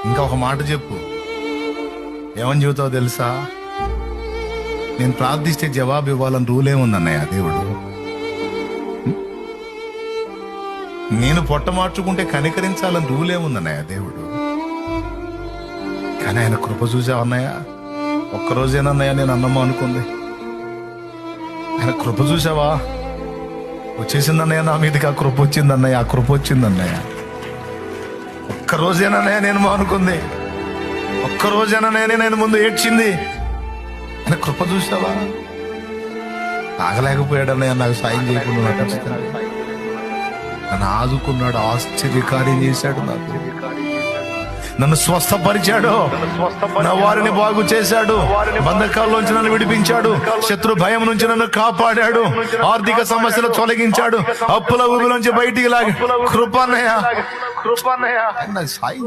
ఇంకా ఒక మాట చెప్పు, ఏమని చెబుతావు తెలుసా? నేను ప్రార్థిస్తే జవాబు ఇవ్వాలని రూల్ ఏముందన్నయ్య దేవుడు? నేను పొట్ట మార్చుకుంటే కనికరించాలని రూల్ ఏముందన్నయ్య దేవుడు? కానీ ఆయన కృప చూసావన్నయ్య. ఒక్కరోజేనన్నయ్య నేను అన్నమో అనుకుంది. ఆయన కృప చూసావా? వచ్చేసిందన్నయ్య నా మీదకి. ఆ కృప వచ్చిందన్నయ్య, ఆ కృప వచ్చిందన్నయ్య. ఒక్కరోజేనన్నయ్య నేను అనుకుంది. ఒక్కరోజేనన్నయ్య నేను ముందు ఏడ్చింది. ఆయన కృప చూసావా? ఆగలేకపోయాడన్నయ్య నాకు సాయం చేయకుండా. నన్ను ఆదుకున్నాడు, ఆశ్చర్యకార్యం చేశాడు, నాకు నన్ను స్వస్థపరిచాడు, నా వారిని బాగు చేశాడు, బంధకాల్లోంచి నన్ను విడిపించాడు, శత్రు భయం నుంచి నన్ను కాపాడాడు, ఆర్థిక సమస్యలు తొలగించాడు, అప్పుల ఊబిలోంచి బయటికి లాగి కృపన్నయ్య నాకు సాయం